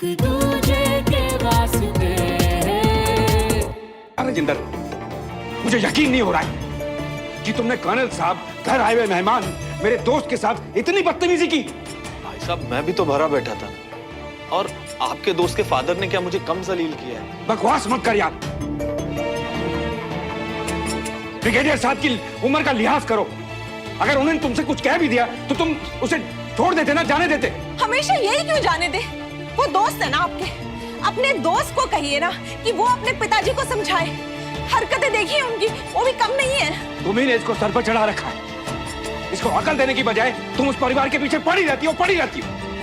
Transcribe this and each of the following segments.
एक दूजे के वास्ते। राजेंद्र, मुझे यकीन नहीं हो रहा है कि तुमने कर्नल साहब घर आए हुए मेहमान मेरे दोस्त के साथ इतनी बदतमीजी की। भाई साहब, मैं भी तो भरा बैठा था, और आपके दोस्त के फादर ने क्या मुझे कम जलील किया है? बकवास मत कर यार। ब्रिगेडियर साहब की उम्र का लिहाज करो। अगर उन्होंने तुमसे कुछ कह भी दिया तो तुम उसे छोड़ देते ना, जाने देते। हमेशा यही क्यों जाने दे? वो दोस्त है ना आपके, अपने दोस्त को कहिए ना कि वो अपने पिताजी को समझाए। हरकतें देखिए उनकी, वो भी कम नहीं है। तुम्ही ने इसको सर पर चढ़ा रखा है। इसको अकल देने की बजाय तुम उस परिवार के पीछे पड़ी रहती हो।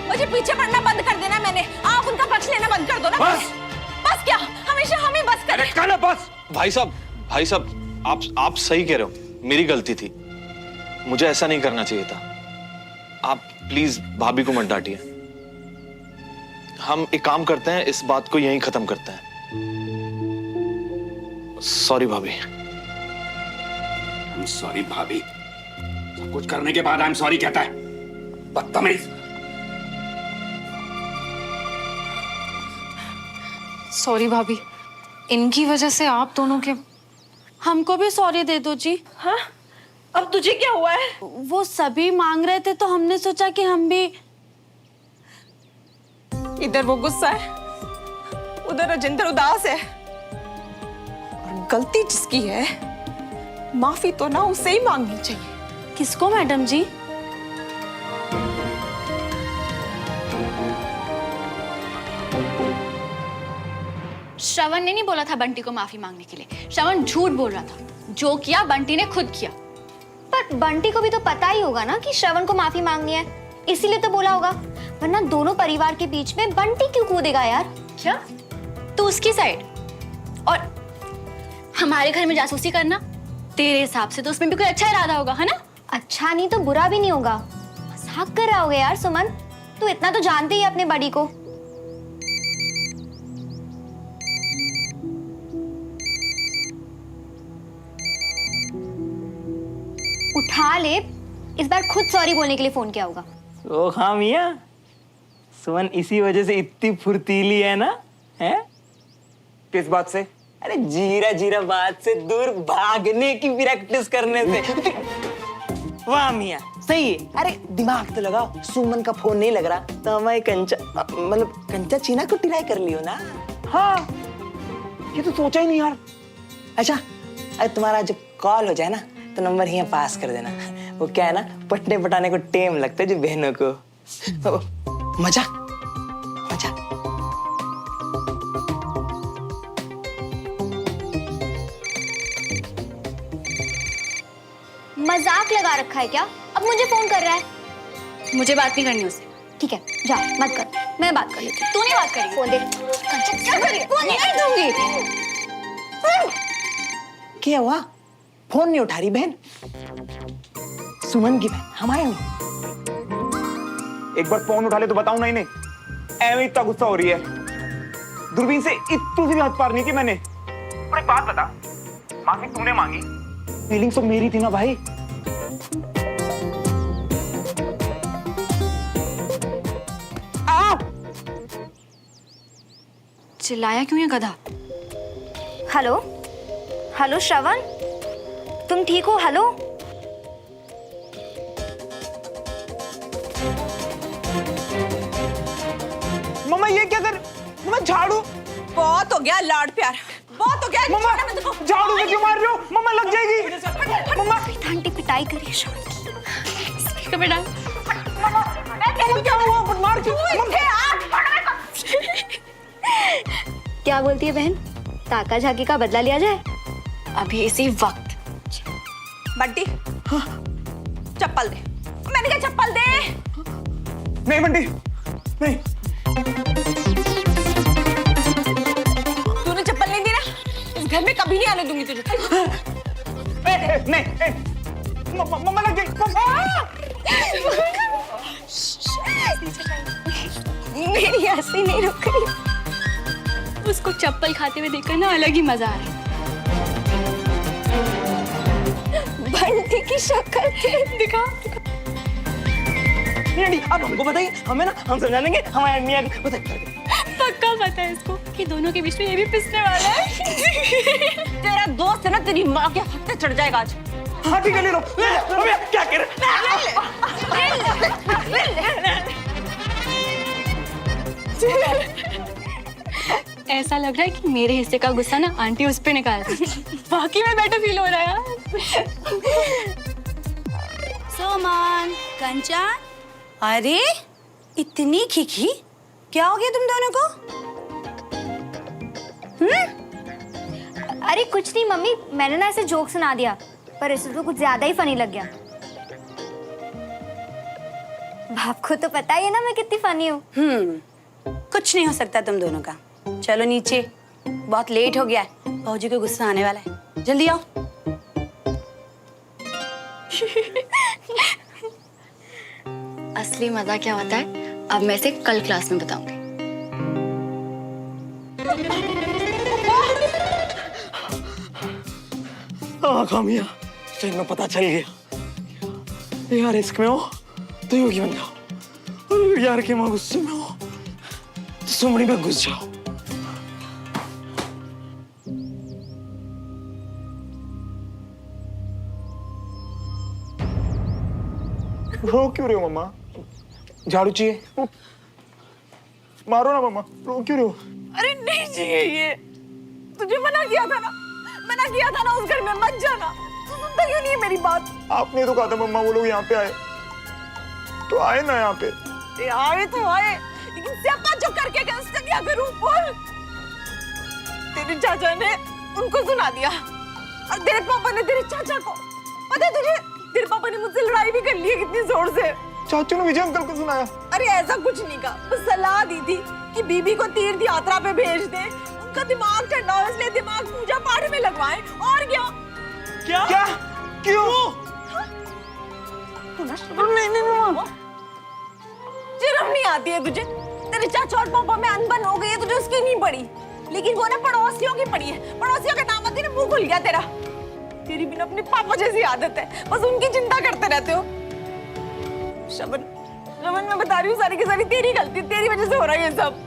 मुझे पीछे पड़ना बंद कर देना। मैंने आप उनका पक्ष लेना बंद कर दो ना। बस बस क्या हमेशा हम ही बस करें? अरे कहना बस। भाई साहब, आप सही कह रहे हो, मेरी गलती थी, मुझे ऐसा नहीं करना चाहिए था। आप प्लीज भाभी को मत डांटिए। हम एक काम करते हैं, इस बात को यहीं खत्म करते हैं। सॉरी भाभी। I'm sorry भाभी। सब कुछ करने के बाद I'm sorry कहता है, बदतमीज। सॉरी भाभी, इनकी वजह से आप दोनों के। हमको भी सॉरी दे दो जी। हाँ, अब तुझे क्या हुआ है? वो सभी मांग रहे थे तो हमने सोचा कि हम भी। इधर वो गुस्सा है, उधर राजेंद्र उदास है। और गलती जिसकी है, माफी तो ना उससे ही मांगनी चाहिए। किसको मैडम जी? श्रवण ने नहीं बोला था बंटी को माफी मांगने के लिए। श्रवण झूठ बोल रहा था। जो किया बंटी ने खुद किया। पर बंटी को भी तो पता ही होगा ना कि श्रवण को माफी मांगनी है, इसीलिए तो बोला होगा। वरना दोनों परिवार के बीच में बंटी क्यों कूदेगा यार? क्या तू उसकी साइड और हमारे घर में जासूसी करना? तेरे हिसाब से तो उसमें भी कोई अच्छा इरादा होगा, है ना? अच्छा नहीं तो बुरा भी नहीं होगा। मजाक कर रहा होगा यार सुमन, तू इतना तो जानते ही अपने बड़ी को। उठा ले, इस बार खुद सॉरी बोलने के लिए फोन किया होगा। ओ हाँ मियां, सुमन इसी वजह से इतनी फुर्तीली है ना? है किस बात से? अरे जीरा जीरा बात से दूर भागने की प्रैक्टिस करने से। वाह मियां, सही है। अरे दिमाग तो लगाओ, सुमन का फोन नहीं लग रहा तो हमारे कंचा चीना को ट्राई कर लियो ना। हाँ, ये तो सोचा ही नहीं यार। अच्छा, अरे तुम्हारा जब कॉल हो जाए ना तो नंबर यहाँ पास कर देना। वो क्या है ना, पटने पटाने को टेम लगता है जो बहनों को। मजा मजा। मजाक लगा रखा है क्या? अब मुझे फोन कर रहा है। मुझे बात नहीं करनी उससे। ठीक है, जा मत कर, मैं बात कर लेती हूँ। तू नहीं बात करेगी। फोन दे। क्या करेगी? फोन नहीं दूंगी। क्या हुआ? फोन नहीं उठा रही बहन? सुमन की बहन, हमारे नहीं। एक बार फोन उठा ले तो बताऊं नहीं। एवं इतना गुस्सा हो रही है। दूरबीन से इतनी भी हद पार नहीं की मैंने। और एक बात बता, माफी तूने मांगी, फीलिंग्स तो मेरी थी ना भाई। चिल्लाया क्यों ये गधा? हेलो हेलो श्रवण, तुम ठीक हो? हेलो मम्मा ये क्या कर? मम्मा झाड़ू। बहुत हो गया लाड प्यार, बहुत हो गया। मम्मा झाड़ू से क्यों मार रहे हो? मम्मा लग जाएगी। मम्मा आंटी पिटाई करिए श्रवण की। बेटा क्या हुआ? मार क्यों? क्या बोलती है बहन? ताका झाकी का बदला लिया जाए अभी इसी वक्त। बंटी, चप्पल दे। मैंने कहा चप्पल दे। नहीं बंटी, नहीं। तूने चप्पल नहीं दी ना, इस घर में कभी नहीं आने दूंगी तुझे। नहीं, मम्मा लग गई। मेरी हंसी नहीं रुक रही। उसको चप्पल खाते हुए देखकर ना अलग ही मजा आ रहा है। बंटी की शक्ल थी। दिखा नहीं आंटी आप हमको बताइए, हमें ना हम समझा लेंगे हमारे मियाँ को बताइए। पक्का पता है इसको कि दोनों के बीच में ये भी पिसने वाला है। तेरा दोस्त है ना, तेरी माँ के हाथ पे चढ़ जाएगा आज। हाँ ठीक है, ले लो भैया, क्या कर ऐसा लग रहा है कि मेरे हिस्से का गुस्सा ना आंटी उस पे निकाल दी। वाकई में बेटर फील हो रहा है यार। सोमान, कंचन, अरे इतनी खिखी, क्या हो गया तुम दोनों को? अरे कुछ नहीं मम्मी, मैंने ना ऐसे जोक सुना दिया, पर इसे तो कुछ ज्यादा ही फनी लग गया। आपको तो पता ही है ना मैं कितनी फनी हूँ। कुछ नहीं हो सकता तुम दोनों का। चलो नीचे, बहुत लेट हो गया है, भाऊजी को गुस्सा आने वाला है, जल्दी आओ। असली मजा क्या होता है अब मैं इसे कल क्लास में बताऊंगी। हाँ कामिया, सही में पता चल गया यार, इश्क में हो तो योगी बन जाओ, और यार के माँ गुस्से में हो तो सुमड़ी में घुस जाओ। रो क्यों रहे हो मम्मा? झाड़ू चाहिए? मारो ना मम्मा, रो क्यों रहे हो? अरे नहीं चाहिए ये, तुझे मना किया था ना उस घर में मत जाना। तू सुनता क्यों नहीं है मेरी बात? आपने तो कहा था मम्मा वो लोग यहाँ पे आए, तो आए ना यहाँ पे। आए तो आए, लेकिन सियापा जो करके गए उससे क्या करूं बोल? तेरे चाचा ने उनको सुना दिया और तेरे पापा ने तेरे चाचा को। पता है तुझे, तेरे पापा ने मुझसे लड़ाई भी कर ली है कितनी जोर से। चाचू ने विजय अंकल को सुनाया। अरे ऐसा कुछ नहीं कहा, बस सलाह दी थी कि बीबी को तीर्थ यात्रा पे भेज दे, उनका दिमाग ठंडा हो इसलिए दिमाग पूजा पाठ में लगवाएं। और क्या क्या? क्यों? शर्म नहीं आती है तुझे? तेरे चाचा और पापा में अनबन हो गई है, तुझे उसकी नहीं पड़ी, लेकिन वो ना पड़ोसियों की पड़ी है। पड़ोसियों के नाम आते मुंह खुल गया तेरा। तेरी भी ना अपने पापा जैसी आदत है, बस उनकी चिंता करते रहते हो। शबन, मैं बता रही हूँ सारी की सारी तेरी गलती, तेरी वजह से हो रहा है ये सब।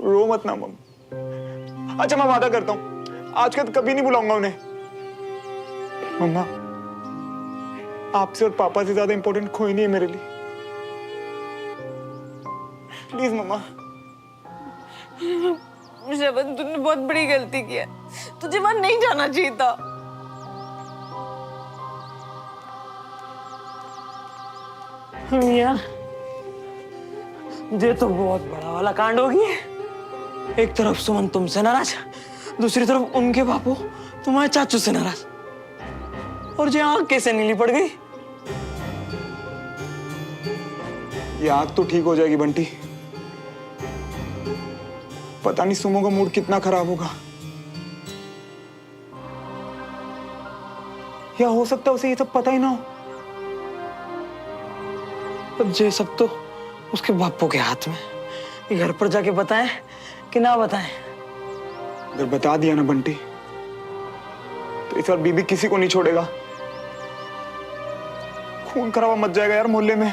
रो मत ना मम्मा। अच्छा मैं वादा करता हूँ आज के बाद कभी नहीं बुलाऊंगा उन्हें। मम्मा, आपसे और पापा से ज्यादा इंपॉर्टेंट कोई नहीं है मेरे लिए। प्लीज मम्मा। शबन, तूने बहुत बड़ी गलती की है, तुझे वहां नहीं जाना चाहिए था। मियाँ, ये तो बहुत बड़ा वाला कांड हो गया। एक तरफ सुमन तुमसे नाराज, दूसरी तरफ उनके बापू तुम्हारे चाचू से नाराज, और ये आंख कैसे नीली पड़ गई? ये आंख तो ठीक हो जाएगी बंटी। पता नहीं सुमो का मूड कितना खराब होगा, या हो सकता है उसे ये सब पता ही ना हो। अब ये सब तो उसके बापू के हाथ में, ये घर पर जाके बताएं कि ना बताएं। अगर बता दिया ना बंटी, तो इस बार बीबी किसी को नहीं छोड़ेगा। खून खराबा मच जाएगा यार मोहल्ले में।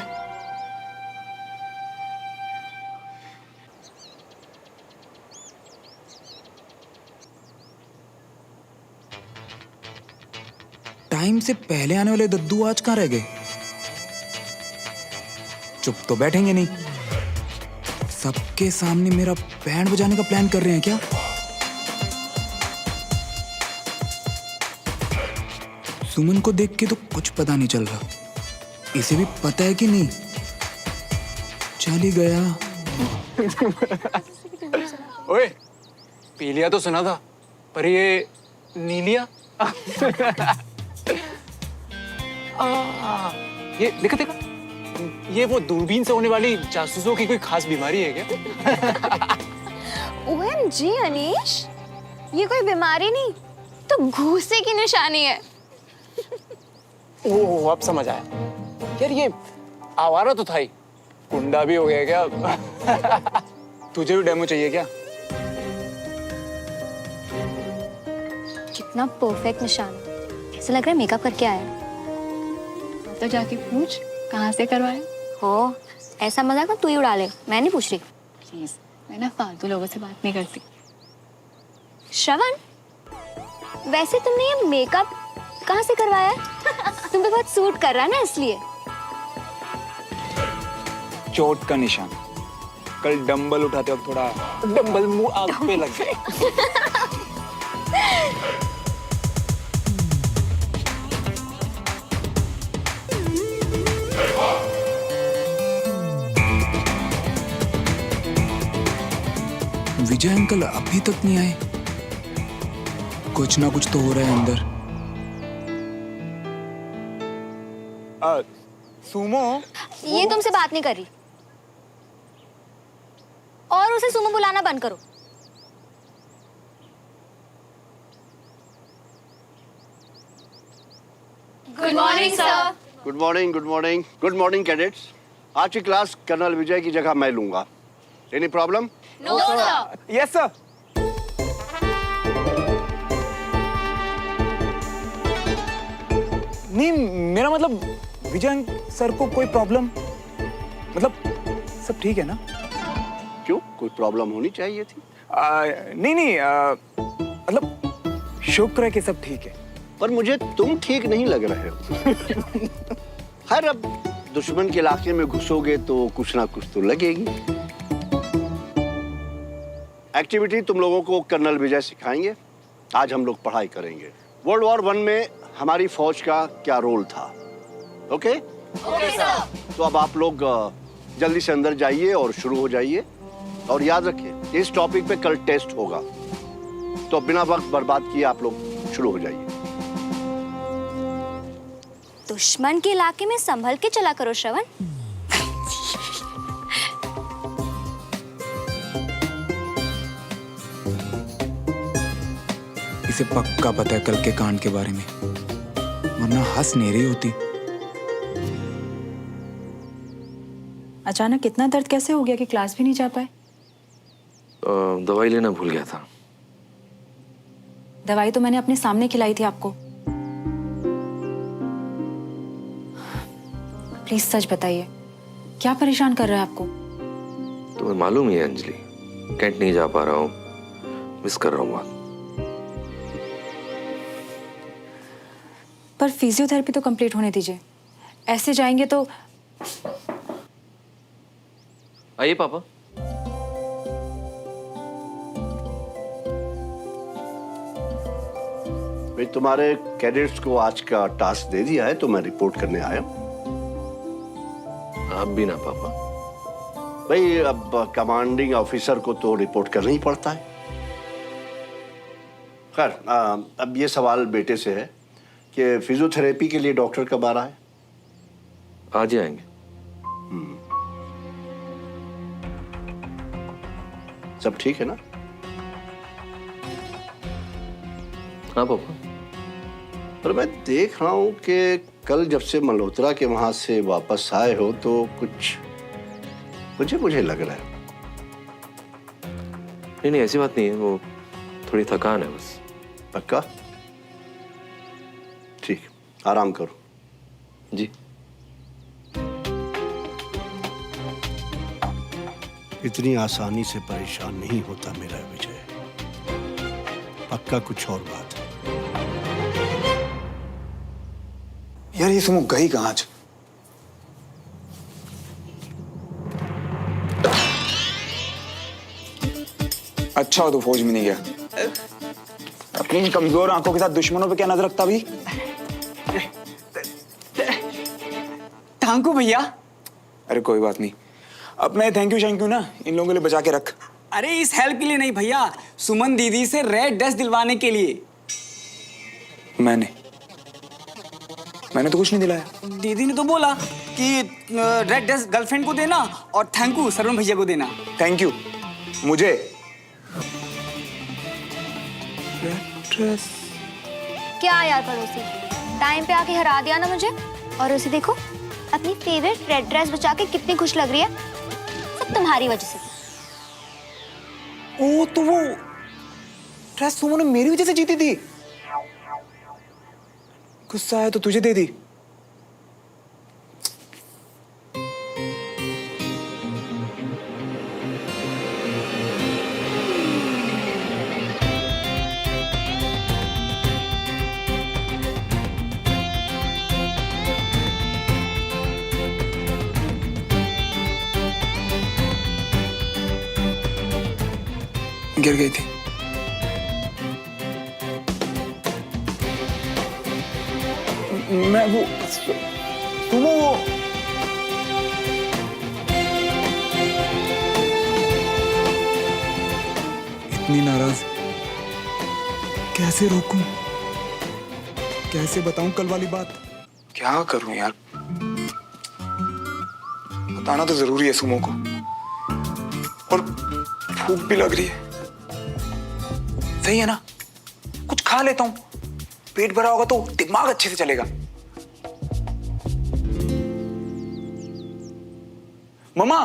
टाइम से पहले आने वाले दद्दू आज कहाँ रह गए? चुप तो बैठेंगे नहीं, सबके सामने मेरा बैंड बजाने का प्लान कर रहे हैं क्या? सुमन को देख के तो कुछ पता नहीं चल रहा, इसे भी पता है कि नहीं? चल ही गया। ओए, पी लिया तो सुना था, पर ये नी लिया? ये देखा देखा, ये वो दूरबीन से होने वाली जासूसों की कोई खास बीमारी है क्या? OMG अनीश, ये कोई बीमारी नहीं तो घूसे की निशानी है। ओह, अब समझ आया। यार ये आवारा तो था ही, गुंडा भी हो गया क्या? तुझे भी डेमो चाहिए क्या? कितना परफेक्ट निशान है। ऐसा लग रहा है मेकअप करके आया। तो जाके पूछ कहाँ से करवाए। हो, ऐसा मजाक ना तू ही उड़ा ले, मैं नहीं पूछ रही। प्लीज, मैं ना फालतू लोगों से बात नहीं करती। श्रवण, वैसे तुमने ये मेकअप कहाँ से करवाया? तुम पे बहुत सूट कर रहा है ना इसलिए। चोट का निशान। कल डंबल उठाते वक्त थोड़ा डंबल मुंह आग पे लग गया। विजय अंकल अभी तक नहीं आए। कुछ ना कुछ तो हो रहा है अंदर। सुमो, ये तुमसे बात नहीं कर रही, और उसे सुमो बुलाना बंद करो। Good morning sir. Good morning, good morning, good morning cadets. आज की क्लास कर्नल विजय की जगह मैं लूंगा। Any problem? No sir. Yes sir. नहीं, मेरा मतलब विजय सर को कोई प्रॉब्लम, मतलब सब ठीक है ना? क्यों, कोई प्रॉब्लम होनी चाहिए थी? नहीं, मतलब शुक्र है कि सब ठीक है। पर मुझे तुम ठीक नहीं लग रहे हो। हर अब दुश्मन के इलाके में घुसोगे तो कुछ ना कुछ तो लगेगी। एक्टिविटी तुम लोगों को कर्नल विजय सिखाएंगे। आज हम लोग पढ़ाई करेंगे वर्ल्ड वॉर 1 में हमारी फौज का क्या रोल था। ओके? Okay sir. तो अब आप लोग जल्दी से अंदर जाइए और शुरू हो जाइए। और याद रखिए, इस टॉपिक पे कल टेस्ट होगा, तो बिना वक्त बर्बाद किए आप लोग शुरू हो जाइए। दुश्मन के इलाके में संभल के चला करो श्रवण। इसे पक्का पता है कल के कांड के बारे में, वरना हंस नहीं रही होती। अचानक इतना दर्द कैसे हो गया कि क्लास भी नहीं जा पाए? दवाई लेना भूल गया था। दवाई तो मैंने अपने सामने खिलाई थी आपको। प्लीज सच बताइए, क्या परेशान कर रहा है आपको? तुम्हें मालूम ही है अंजलि, कैंट नहीं जा पा रहा हूँ, मिस कर रहा हूँ बहुत। पर फिजियोथेरेपी तो कंप्लीट होने दीजिए, ऐसे जाएंगे तो। आइए पापा। भाई, तुम्हारे कैडेट्स को आज का टास्क दे दिया है तो मैं रिपोर्ट करने आया हूं। आप भी ना पापा। भाई, अब कमांडिंग ऑफिसर को तो रिपोर्ट करना ही पड़ता है। खैर, अब ये सवाल बेटे से है कि फिजियोथेरेपी के लिए डॉक्टर कब आ रहा है? आज ही आएंगे। सब ठीक है ना? हाँ पापा। पर मैं देख रहा हूं कि कल जब से मल्होत्रा के वहां से वापस आए हो तो कुछ मुझे लग रहा है। नहीं, ऐसी बात नहीं है, वो थोड़ी थकान है बस। पक्का? ठीक, आराम करो। जी। इतनी आसानी से परेशान नहीं होता मेरा विजय। पक्का कुछ और बात है। यार ये सुमो गई कहाँ आज? अच्छा हो तो फौज में नहीं गया। अपनी कमजोर आंखों के साथ दुश्मनों पे क्या नजर रखता भी? थैंक यू भैया। अरे कोई बात नहीं, अब मैं थैंक यू ना इन लोगों के लिए बचा के रख। अरे इस हेल्प के लिए नहीं भैया, सुमन दीदी से रेड ड्रेस दिलवाने के लिए। मैंने तो कुछ नहीं दिलाया। दीदी ने तो बोला कि रेड ड्रेस गर्लफ्रेंड को देना और थैंक यू सरवण भैया को देना। थैंक यू मुझे रेड ड्रेस। क्या यार पड़ोसी, टाइम पे आके हरा दिया ना मुझे। और उसे देखो, अपनी फेवरेट रेड ड्रेस बचा के कितनी खुश लग रही है। सब तुम्हारी वजह से। ओ तो वो ड्रेस सुमन ने मेरी वजह से जीती थी। गुस्सा आया तो तुझे दे दी। गिर गई थी। मैं वो सुमो वो इतनी नाराज, कैसे रोकूं, कैसे बताऊं कल वाली बात? क्या करूं यार, बताना तो जरूरी है सुमो को, और भूख भी लग रही है। सही है ना, कुछ खा लेता हूं, पेट भरा होगा तो दिमाग अच्छे से चलेगा। मम्मा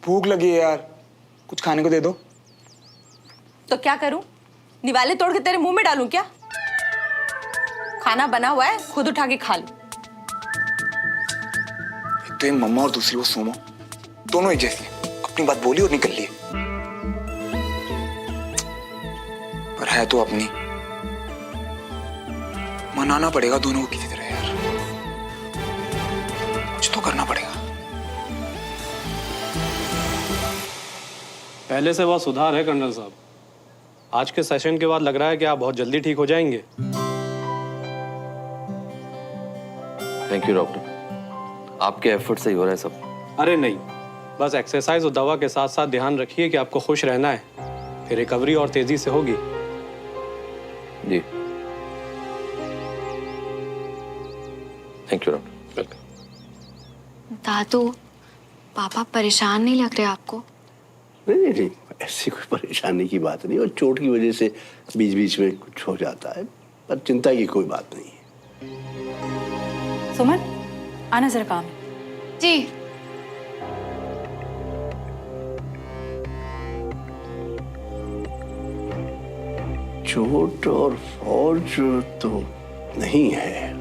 भूख लगी है यार, कुछ खाने को दे दो। तो क्या करूं, निवाले तोड़ के तेरे मुंह में डालूं क्या? खाना बना हुआ है, खुद उठा के खा लो। एक तो ये मम्मा और दूसरी वो सोमो, दोनों एक जैसी हैं। अपनी बात बोली और निकल लिए, पर है तो अपनी। मनाना पड़ेगा दोनों को किसी तरह यार, कुछ तो करना पड़ेगा। पहले से बहुत सुधार है कर्नल साहब। आज के सेशन के बाद लग रहा है कि आप बहुत जल्दी ठीक हो जाएंगे। थैंक यू डॉक्टर, आपके एफर्ट से ही हो रहा है सब। अरे नहीं, बस एक्सरसाइज और दवा के साथ साथ ध्यान रखिए कि आपको खुश रहना है, फिर रिकवरी और तेजी से होगी। जी थैंक यू डॉक्टर। वेलकम। दादू, पापा परेशान नहीं लग रहे आपको? नहीं, ऐसी कोई परेशानी की बात नहीं, और चोट की वजह से बीच बीच में कुछ हो जाता है, पर चिंता की कोई बात नहीं है। सुमन, आना जरा काम। जी। चोट और फौज तो नहीं है,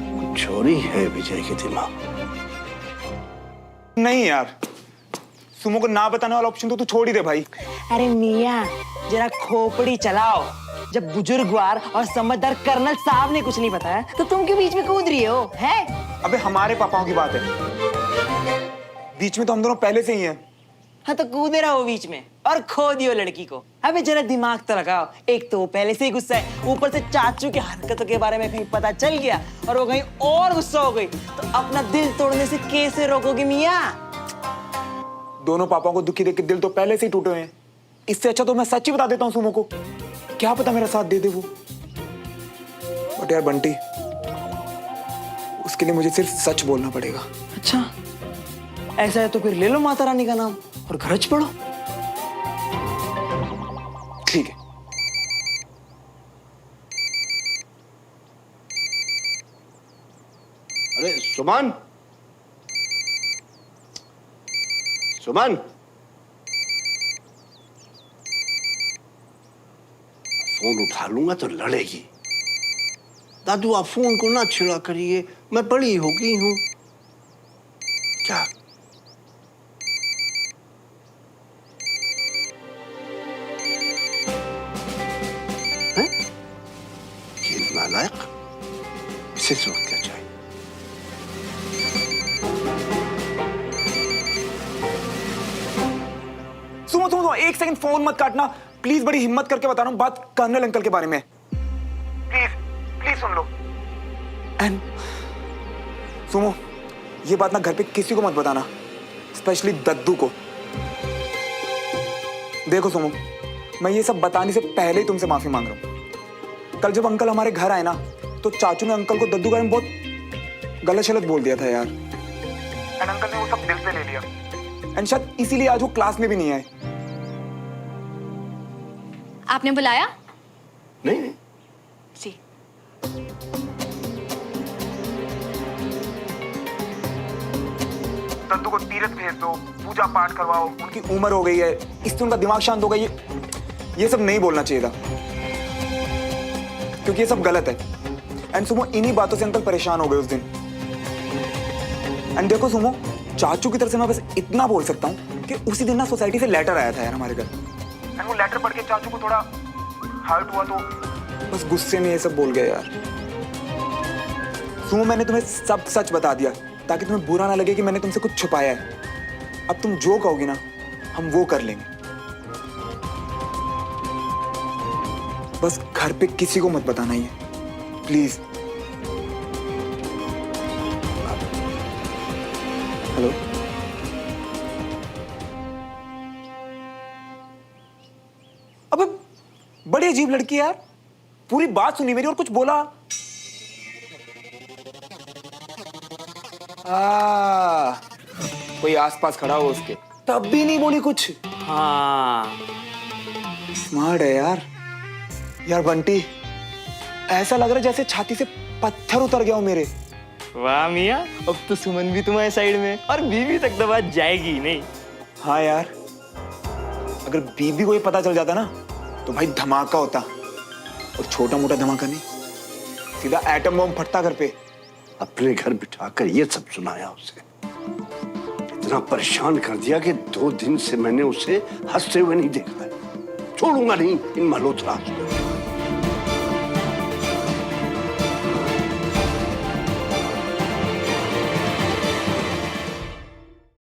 कुछ चोरी है विजय के दिमाग। नहीं यार, सुमो को ना बताने वाला ऑप्शन तो तू छोड़ ही दे भाई। अरे मियाँ, जरा खोपड़ी चलाओ। जब बुजुर्गवार और समझदार कर्नल साहब ने कुछ नहीं बताया तो तुम क्यों बीच में कूद रही हो? है? अबे हमारे पापाओं की बात है, बीच में तो हम दोनों पहले से ही हैं। हाँ तो कूदे रहो बीच में और खो दियो लड़की को। अबे जरा दिमाग तो लगाओ, एक तो वो पहले से ही गुस्सा है, ऊपर से चाचू की हरकतों के बारे में कहीं पता चल गया और वो कहीं और गुस्सा हो गई तो अपना दिल तोड़ने से कैसे रोकोगे मियाँ? दोनों पापाओं को दुखी देख के दिल तो पहले से ही टूटे हुए हैं। इससे अच्छा तो मैं सच ही बता देता हूँ सुमो को, क्या पता मेरा साथ दे दे वो। बट यार बंटी, उसके लिए मुझे सिर्फ सच बोलना पड़ेगा। अच्छा, ऐसा है तो फिर ले लो माता रानी का नाम और गरज पड़ो। ठीक है। अरे सुमन, सुमन, फोन उठा लूंगा तो लड़ेगी। दादू आप फोन को ना छिड़ा करिए, मैं बड़ी हो गई हूं। क्या? हैं? ये नालायक, इसे इस वक्त क्या चाहिए? सुमो सुमो सुमो, एक सेकंड फोन मत काटना प्लीज, बड़ी हिम्मत करके बता रहा हूँ बात कर्नल अंकल के बारे में। Please please soon low. And Sumo, ये बात ना घर पे किसी को मत बताना, स्पेशली दद्दू को। देखो सुमो, मैं ये सब बताने से पहले ही तुमसे माफी मांग रहा हूँ। कल जब अंकल हमारे घर आए ना, तो चाचू ने अंकल को दद्दू के बारे में बहुत गलत शलत बोल दिया था यार। एंड अंकल ने वो सब दिल पे ले लिया, एंड शायद इसीलिए आज वो क्लास में भी नहीं आए। आपने बुलाया? नहीं नहीं, जी। दद्दू को तीरथ भेज दो, पूजा पाठ करवाओ, उनकी उम्र हो गई है, इससे उनका दिमाग शांत होगा। ये सब नहीं बोलना चाहिए था, क्योंकि ये सब गलत है। एंड सुमो इन्हीं बातों से अंकल परेशान हो गए उस दिन। एंड देखो सुमो, चाचू की तरफ से मैं बस इतना बोल सकता हूँ कि उसी दिन ना सोसाइटी से लेटर आया था यार हमारे घर, एंड वो लेटर पढ़ के चाचू को थोड़ा हर्ट हुआ, तो बस गुस्से में ये सब बोल गए यार। सुमो मैंने तुम्हें सब सच बता दिया ताकि तुम्हें बुरा ना लगे कि मैंने तुमसे कुछ छुपाया है। अब तुम जो कहोगी ना हम वो कर लेंगे। बस घर पे किसी को मत बताना ही है, प्लीज। हेलो, अबे बड़ी अजीब लड़की है यार, पूरी बात सुनी मेरी और कुछ बोला। कोई आसपास खड़ा हो उसके, तब भी नहीं बोली कुछ। हाँ, स्मार्ट है यार। यार बंटी, ऐसा लग रहा है जैसे छाती से पत्थर उतर गया हो मेरे। वाह मियाँ, अब तो सुमन भी तुम्हारे साइड में और बीबी तक तो बात जाएगी नहीं। हाँ यार, अगर बीबी को ये पता चल जाता ना तो भाई धमाका होता, और छोटा मोटा धमाका नहीं, सीधा एटम बम फटता घर पे। अपने घर बिठाकर ये सब सुनाया उसे, इतना परेशान कर दिया कि 2 दिन से मैंने उसे हंसते हुए नहीं देखा है। छोड़ूंगा नहीं इन मल्होत्रा को।